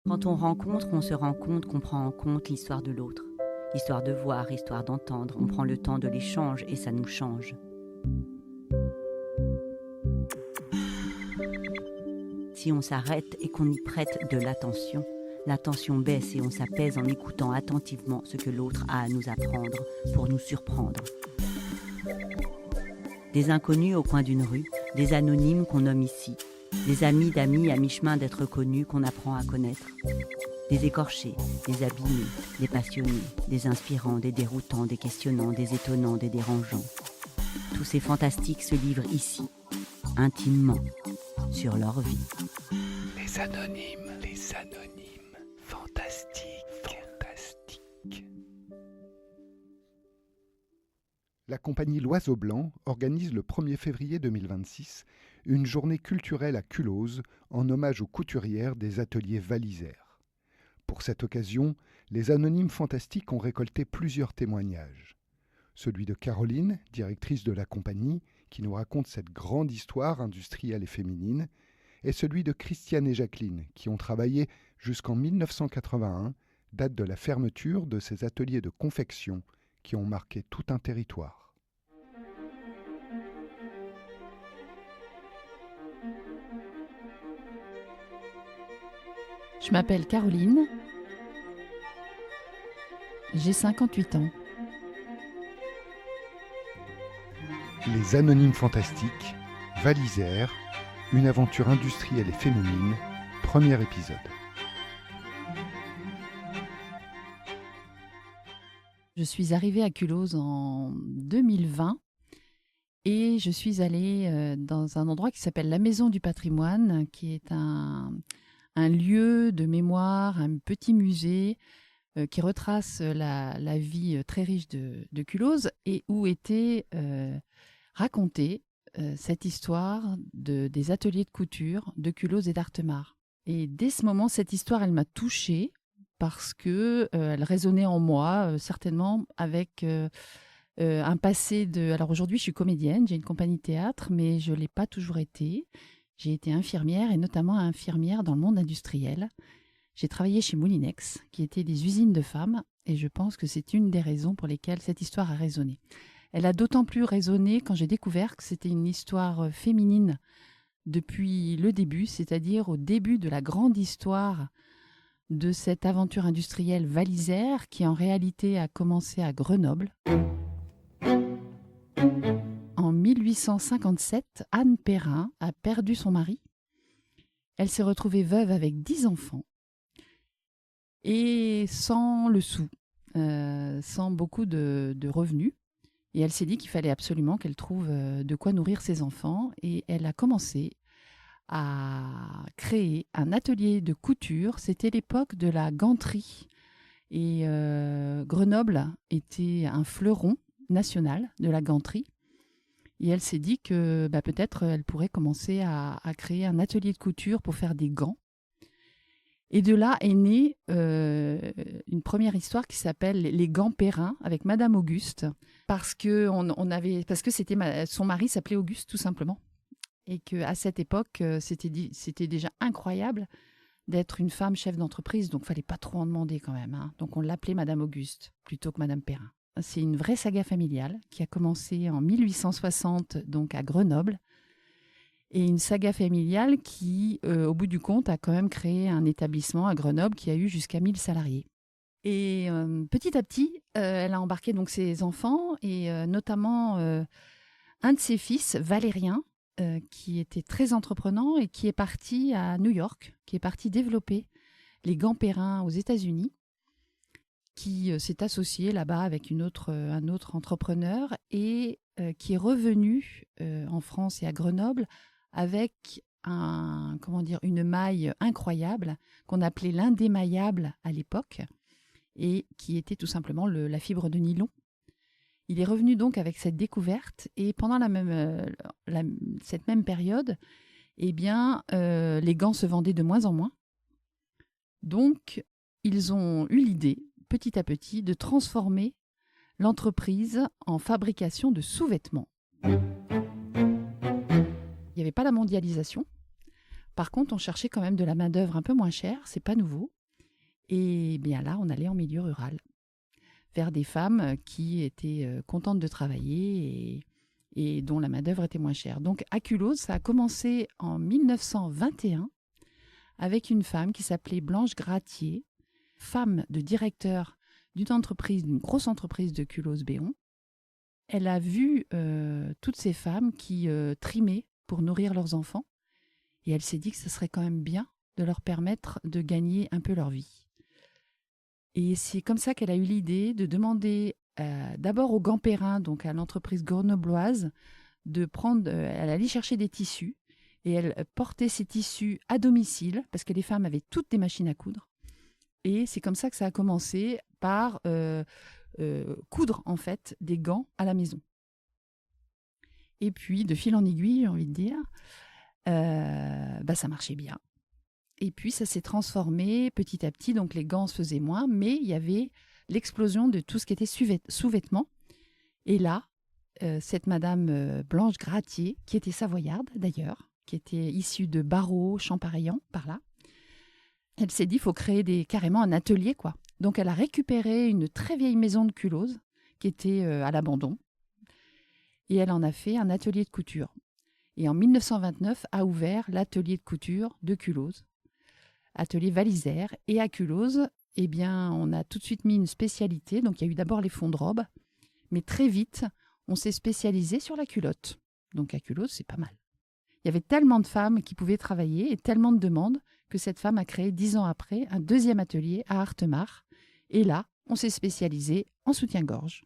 Quand on rencontre, on se rend compte qu'on prend en compte l'histoire de l'autre. Histoire de voir, histoire d'entendre. On prend le temps de l'échange et ça nous change. Si on s'arrête et qu'on y prête de l'attention baisse et on s'apaise en écoutant attentivement ce que l'autre a à nous apprendre pour nous surprendre. Des inconnus au coin d'une rue, des anonymes qu'on nomme ici, des amis d'amis à mi-chemin d'être connus qu'on apprend à connaître. Des écorchés, des abîmés, des passionnés, des inspirants, des déroutants, des questionnants, des étonnants, des dérangeants. Tous ces fantastiques se livrent ici, intimement, sur leur vie. Les anonymes, fantastiques. La compagnie L'Oiseau Blanc organise le 1er février 2026 une journée culturelle à Culose en hommage aux couturières des ateliers Valisère. Pour cette occasion, les Anonymes Fantastiques ont récolté plusieurs témoignages. Celui de Caroline, directrice de la compagnie, qui nous raconte cette grande histoire industrielle et féminine, et celui de Christiane et Jacqueline, qui ont travaillé jusqu'en 1981, date de la fermeture de ces ateliers de confection qui ont marqué tout un territoire. Je m'appelle Caroline, j'ai 58 ans. Les Anonymes Fantastiques, Valisère, une aventure industrielle et féminine, premier épisode. Je suis arrivée à Culose en 2020 et je suis allée dans un endroit qui s'appelle la Maison du Patrimoine, qui est un lieu de mémoire, un petit musée qui retrace la vie très riche de Culose et où était racontée cette histoire des ateliers de couture de Culose et d'Artemare. Et dès ce moment, cette histoire, elle m'a touchée parce que elle résonnait en moi, certainement avec un passé de... Alors aujourd'hui, je suis comédienne, j'ai une compagnie de théâtre, mais je ne l'ai pas toujours été. J'ai été infirmière et notamment infirmière dans le monde industriel. J'ai travaillé chez Moulinex, qui étaient des usines de femmes, et je pense que c'est une des raisons pour lesquelles cette histoire a résonné. Elle a d'autant plus résonné quand j'ai découvert que c'était une histoire féminine depuis le début, c'est-à-dire au début de la grande histoire de cette aventure industrielle Valisère qui en réalité a commencé à Grenoble. En 1857, Anne Perrin a perdu son mari. Elle s'est retrouvée veuve avec 10 enfants et sans le sou, sans beaucoup de revenus. Et elle s'est dit qu'il fallait absolument qu'elle trouve de quoi nourrir ses enfants. Et elle a commencé à créer un atelier de couture. C'était l'époque de la ganterie. Et Grenoble était un fleuron national de la ganterie. Et elle s'est dit que peut-être elle pourrait commencer à créer un atelier de couture pour faire des gants. Et de là est née une première histoire qui s'appelle Les gants Perrin avec Madame Auguste, parce que son mari s'appelait Auguste tout simplement. Et qu'à cette époque, c'était déjà incroyable d'être une femme chef d'entreprise, donc il ne fallait pas trop en demander quand même. Hein. Donc on l'appelait Madame Auguste plutôt que Madame Perrin. C'est une vraie saga familiale qui a commencé en 1860 donc à Grenoble, et une saga familiale qui, au bout du compte, a quand même créé un établissement à Grenoble qui a eu jusqu'à 1000 salariés. Et petit à petit, elle a embarqué donc ses enfants et notamment un de ses fils, Valérien, qui était très entreprenant et qui est parti à New York, qui est parti développer les gants Perrin aux États-Unis, qui s'est associé là-bas avec un autre entrepreneur et qui est revenu en France et à Grenoble avec une maille incroyable qu'on appelait l'indémaillable à l'époque et qui était tout simplement la fibre de nylon. Il est revenu donc avec cette découverte et pendant cette même période, les gants se vendaient de moins en moins. Donc, ils ont eu l'idée, petit à petit, de transformer l'entreprise en fabrication de sous-vêtements. Il n'y avait pas la mondialisation. Par contre, on cherchait quand même de la main-d'œuvre un peu moins chère, c'est pas nouveau. Et bien là, on allait en milieu rural, vers des femmes qui étaient contentes de travailler et dont la main-d'œuvre était moins chère. Donc à Culose, ça a commencé en 1921 avec une femme qui s'appelait Blanche Gratier, femme de directeur d'une grosse entreprise de Culose-Béon. Elle a vu toutes ces femmes qui trimaient pour nourrir leurs enfants et elle s'est dit que ce serait quand même bien de leur permettre de gagner un peu leur vie. Et c'est comme ça qu'elle a eu l'idée de demander d'abord au Gand-Perrin, donc à l'entreprise grenobloise, elle allait chercher des tissus et elle portait ces tissus à domicile parce que les femmes avaient toutes des machines à coudre. Et c'est comme ça que ça a commencé par coudre en fait des gants à la maison. Et puis de fil en aiguille, j'ai envie de dire, ça marchait bien. Et puis ça s'est transformé petit à petit, donc les gants se faisaient moins, mais il y avait l'explosion de tout ce qui était sous-vêtements. Et là, cette madame Blanche Gratier, qui était savoyarde d'ailleurs, qui était issue de Barreau, Champarillan, par là, elle s'est dit, il faut créer carrément un atelier, quoi. Donc elle a récupéré une très vieille maison de Culose, qui était à l'abandon, et elle en a fait un atelier de couture. Et en 1929 a ouvert l'atelier de couture de Culose, atelier Valisère. Et à Culose, eh bien, on a tout de suite mis une spécialité. Donc, il y a eu d'abord les fonds de robe, mais très vite, on s'est spécialisé sur la culotte. Donc, à Culose, c'est pas mal. Il y avait tellement de femmes qui pouvaient travailler et tellement de demandes que cette femme a créé 10 ans après un deuxième atelier à Artemar. Et là, on s'est spécialisé en soutien-gorge.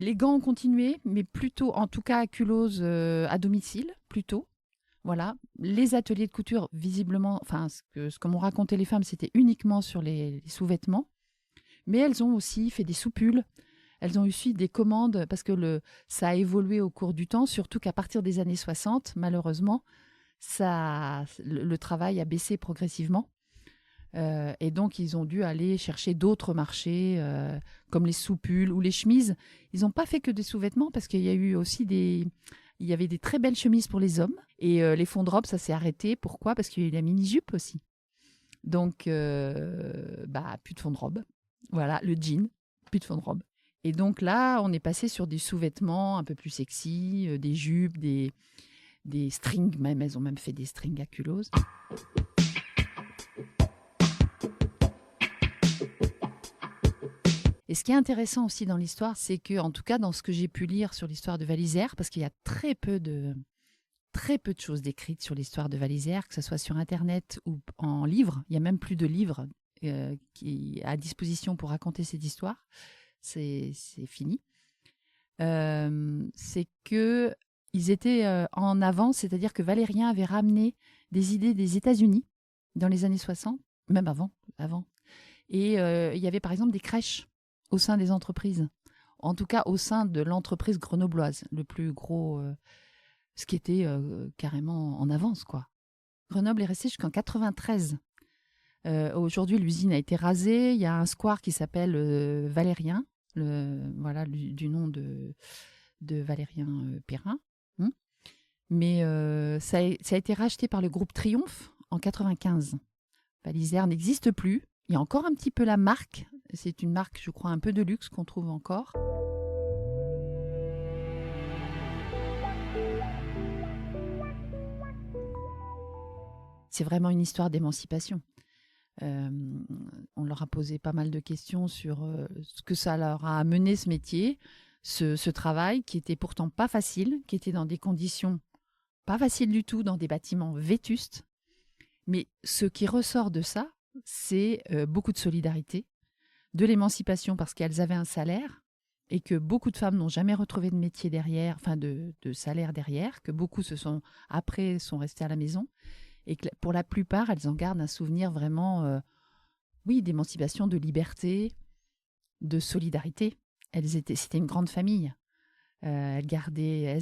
Les gants ont continué, mais plutôt, en tout cas à Culose, à domicile, plutôt. Voilà, les ateliers de couture, visiblement, enfin, ce que m'ont raconté les femmes, c'était uniquement sur les sous-vêtements. Mais elles ont aussi fait des soupulles. Elles ont aussi des commandes, parce que ça a évolué au cours du temps, surtout qu'à partir des années 60, malheureusement, le travail a baissé progressivement. Et donc, ils ont dû aller chercher d'autres marchés, comme les soupulles ou les chemises. Ils n'ont pas fait que des sous-vêtements, parce qu'il y a eu aussi il y avait des très belles chemises pour les hommes. Et les fonds de robe, ça s'est arrêté. Pourquoi ? Parce qu'il y a eu la mini-jupe aussi. Donc, plus de fonds de robe. Voilà, le jean, plus de fonds de robe. Et donc là, on est passé sur des sous-vêtements un peu plus sexy, des jupes, des strings même. Elles ont même fait des strings à Culose. Et ce qui est intéressant aussi dans l'histoire, c'est que, en tout cas, dans ce que j'ai pu lire sur l'histoire de Valisère, parce qu'il y a très peu de choses décrites sur l'histoire de Valisère, que ce soit sur Internet ou en livre. Il n'y a même plus de livres à disposition pour raconter cette histoire. C'est fini. C'est qu'ils étaient en avance, c'est-à-dire que Valérien avait ramené des idées des États-Unis dans les années 60, même avant. Et il y avait par exemple des crèches au sein des entreprises, en tout cas au sein de l'entreprise grenobloise, le plus gros, ce qui était carrément en avance, quoi. Grenoble est resté jusqu'en 93. Aujourd'hui, l'usine a été rasée. Il y a un square qui s'appelle Valérien, du nom de Valérien Perrin. Mais ça a été racheté par le groupe Triomphe en 95. Valisère n'existe plus. Il y a encore un petit peu la marque. C'est une marque, je crois, un peu de luxe qu'on trouve encore. C'est vraiment une histoire d'émancipation. On leur a posé pas mal de questions sur ce que ça leur a amené, ce métier, ce travail qui était pourtant pas facile, qui était dans des conditions pas faciles du tout, dans des bâtiments vétustes. Mais ce qui ressort de ça, c'est beaucoup de solidarité, de l'émancipation parce qu'elles avaient un salaire et que beaucoup de femmes n'ont jamais retrouvé de métier derrière, enfin de salaire derrière, que beaucoup sont restées à la maison et que pour la plupart, elles en gardent un souvenir vraiment, d'émancipation, de liberté, de solidarité. C'était une grande famille. Elles gardaient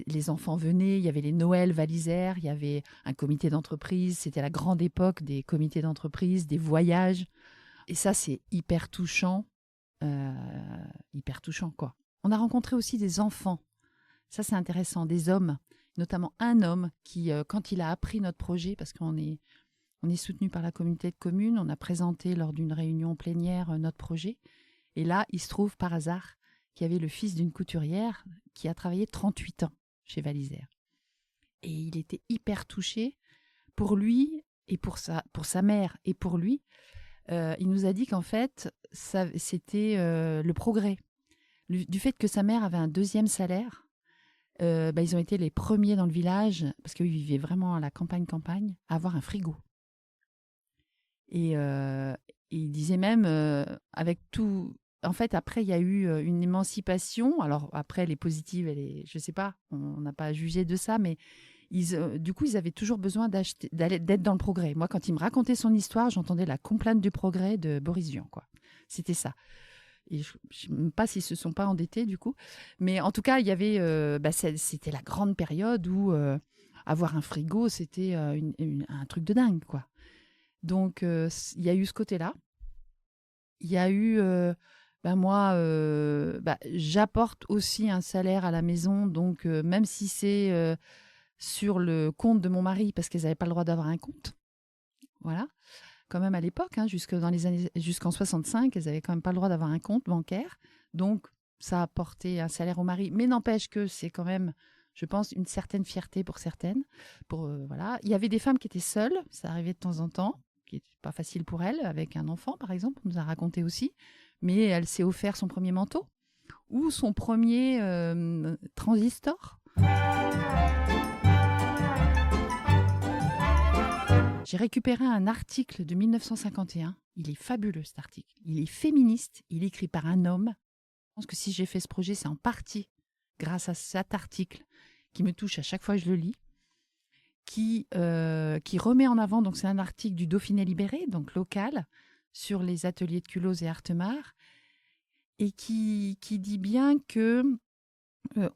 les enfants venaient, il y avait les Noëls Valisère, il y avait un comité d'entreprise, c'était la grande époque des comités d'entreprise, des voyages. Et ça, c'est hyper touchant, quoi. On a rencontré aussi des enfants, ça c'est intéressant, des hommes, notamment un homme qui, quand il a appris notre projet, parce qu'on On est soutenu par la communauté de communes. On a présenté lors d'une réunion plénière notre projet. Et là, il se trouve par hasard qu'il y avait le fils d'une couturière qui a travaillé 38 ans chez Valisère. Et il était hyper touché. Pour lui et pour sa mère et pour lui, il nous a dit qu'en fait, c'était le progrès. Du fait que sa mère avait un 2e salaire, ils ont été les premiers dans le village, parce qu'ils vivaient vraiment à la campagne, à avoir un frigo. Et il disait même, avec tout... En fait, après, il y a eu une émancipation. Alors, après, les positives, je ne sais pas, on n'a pas jugé de ça, mais du coup, ils avaient toujours besoin d'être dans le progrès. Moi, quand il me racontait son histoire, j'entendais la complainte du progrès de Boris Vian, quoi. C'était ça. Et je ne sais même pas s'ils ne se sont pas endettés, du coup. Mais en tout cas, il y avait, c'était la grande période où avoir un frigo, c'était un truc de dingue, quoi. Donc, il y a eu ce côté-là. Il y a eu... moi, j'apporte aussi un salaire à la maison. Donc, même si c'est sur le compte de mon mari, parce qu'elles n'avaient pas le droit d'avoir un compte. Voilà. Quand même à l'époque, jusqu'en 65, elles n'avaient quand même pas le droit d'avoir un compte bancaire. Donc, ça a apporté un salaire au mari. Mais n'empêche que c'est quand même, je pense, une certaine fierté pour certaines. Voilà. Il y avait des femmes qui étaient seules, ça arrivait de temps en temps, qui n'était pas facile pour elles, avec un enfant, par exemple, on nous a raconté aussi. Mais elle s'est offert son premier manteau ou son premier transistor. J'ai récupéré un article de 1951. Il est fabuleux, cet article. Il est féministe. Il est écrit par un homme. Je pense que si j'ai fait ce projet, c'est en partie grâce à cet article qui me touche à chaque fois que je le lis, qui remet en avant, donc c'est un article du Dauphiné libéré, donc local, sur les ateliers de Culose et Artemare, et qui dit bien que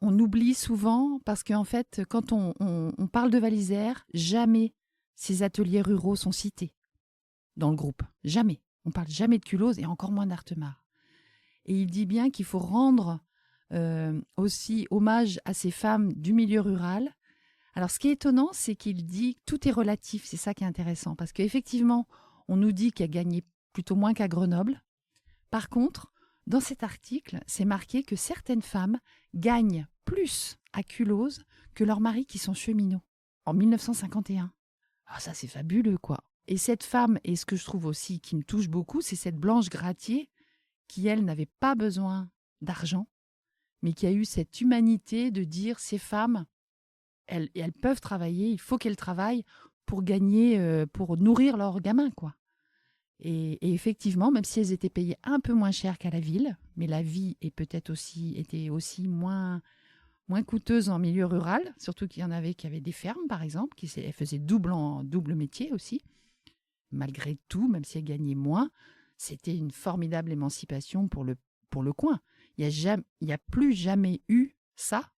on oublie souvent, parce qu'en fait, quand on parle de Valisère, jamais ces ateliers ruraux sont cités dans le groupe. Jamais. On parle jamais de Culose et encore moins d'Artemare. Et il dit bien qu'il faut rendre aussi hommage à ces femmes du milieu rural. Alors, ce qui est étonnant, c'est qu'il dit que tout est relatif. C'est ça qui est intéressant. Parce qu'effectivement, on nous dit qu'elle gagnait plutôt moins qu'à Grenoble. Par contre, dans cet article, c'est marqué que certaines femmes gagnent plus à Culose que leurs maris qui sont cheminots en 1951. Ah, ça, c'est fabuleux, quoi. Et cette femme, et ce que je trouve aussi qui me touche beaucoup, c'est cette Blanche Gratier qui, elle, n'avait pas besoin d'argent, mais qui a eu cette humanité de dire ces femmes, elles peuvent travailler, il faut qu'elles travaillent pour gagner, pour nourrir leurs gamins, quoi. Et effectivement, même si elles étaient payées un peu moins cher qu'à la ville, mais la vie était aussi moins coûteuse en milieu rural, surtout qu'il y en avait qui avaient des fermes, par exemple, elles faisaient double métier aussi. Malgré tout, même si elles gagnaient moins, c'était une formidable émancipation pour le coin. Il n'y a plus jamais eu ça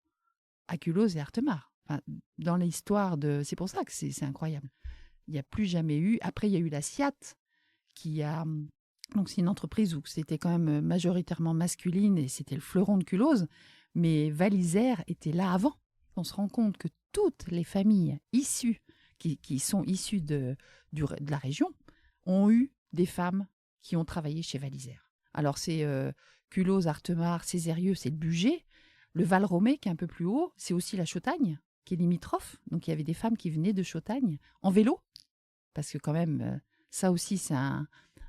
à Culose et Artemare. Enfin, dans l'histoire c'est pour ça que c'est incroyable. Il n'y a plus jamais eu. Après, il y a eu la SIAT, donc c'est une entreprise où c'était quand même majoritairement masculine et c'était le fleuron de Culose. Mais Valisère était là avant. On se rend compte que toutes les familles qui sont issues de la région ont eu des femmes qui ont travaillé chez Valisère. Alors c'est Culose, Artemare, Césérieux, c'est le Bugey. Le Val-Romé, qui est un peu plus haut, c'est aussi la Chautagne, qui est limitrophe. Donc il y avait des femmes qui venaient de Chautagne en vélo. Parce que quand même, ça aussi, c'est un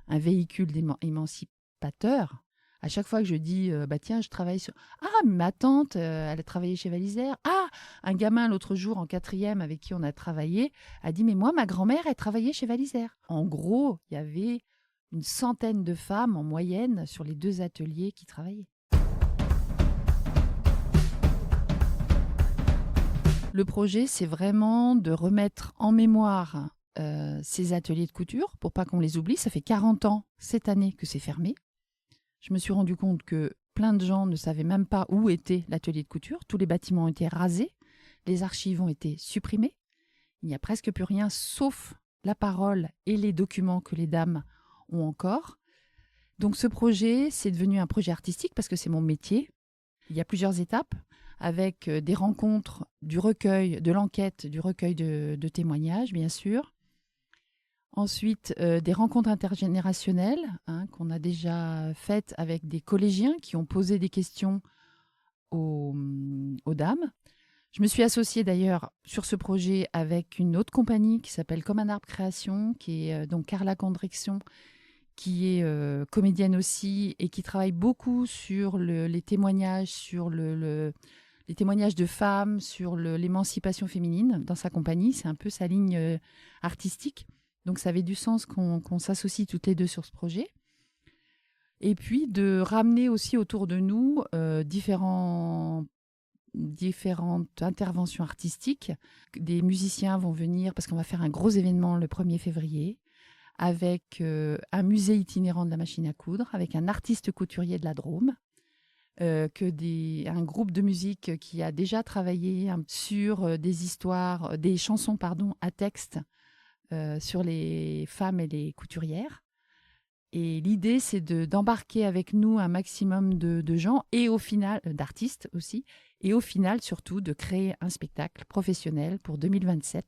véhicule émancipateur. À chaque fois que je dis, tiens, je travaille sur... Ah, ma tante, elle a travaillé chez Valisère. Ah, un gamin l'autre jour en 4e avec qui on a travaillé a dit, mais moi, ma grand-mère, elle travaillait chez Valisère. En gros, il y avait une centaine de femmes en moyenne sur les 2 ateliers qui travaillaient. Le projet, c'est vraiment de remettre en mémoire ces ateliers de couture pour pas qu'on les oublie. Ça fait 40 ans cette année que c'est fermé. Je me suis rendu compte que plein de gens ne savaient même pas où était l'atelier de couture. Tous les bâtiments ont été rasés, les archives ont été supprimées. Il n'y a presque plus rien sauf la parole et les documents que les dames ont encore. Donc ce projet, c'est devenu un projet artistique parce que c'est mon métier. Il y a plusieurs étapes avec des rencontres, du recueil, de l'enquête, du recueil de témoignages, bien sûr. Ensuite, des rencontres intergénérationnelles qu'on a déjà faites avec des collégiens qui ont posé des questions aux dames. Je me suis associée d'ailleurs sur ce projet avec une autre compagnie qui s'appelle Comme un arbre création, qui est donc Carla Condrexion, qui est comédienne aussi et qui travaille beaucoup sur les témoignages, sur les témoignages de femmes, sur l'émancipation féminine dans sa compagnie. C'est un peu sa ligne artistique. Donc ça avait du sens qu'on s'associe toutes les deux sur ce projet. Et puis de ramener aussi autour de nous différentes interventions artistiques. Des musiciens vont venir parce qu'on va faire un gros événement le 1er février avec un musée itinérant de la machine à coudre, avec un artiste couturier de la Drôme, un groupe de musique qui a déjà travaillé sur des chansons à texte sur les femmes et les couturières. Et l'idée, c'est d'embarquer avec nous un maximum de gens et au final, d'artistes aussi, et au final, surtout, de créer un spectacle professionnel pour 2027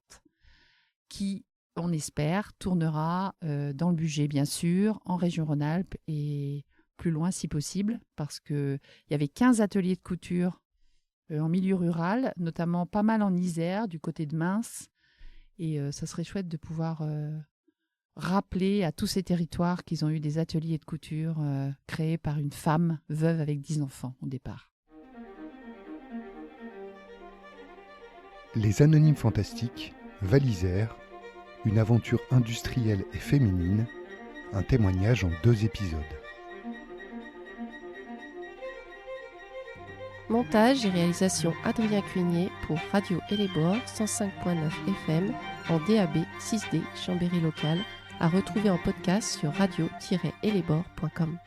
qui, on espère, tournera dans le budget, bien sûr, en région Rhône-Alpes et plus loin si possible, parce qu'il y avait 15 ateliers de couture en milieu rural, notamment pas mal en Isère, du côté de Mins. Et ça serait chouette de pouvoir rappeler à tous ces territoires qu'ils ont eu des ateliers de couture créés par une femme veuve avec 10 enfants au départ. Les Anonymes Fantastiques, Val-Isère, une aventure industrielle et féminine, un témoignage en 2 épisodes. Montage et réalisation Adrien Cuignet pour Radio Hellebore 105.9 FM en DAB 6D Chambéry local, à retrouver en podcast sur radio-hellebore.com.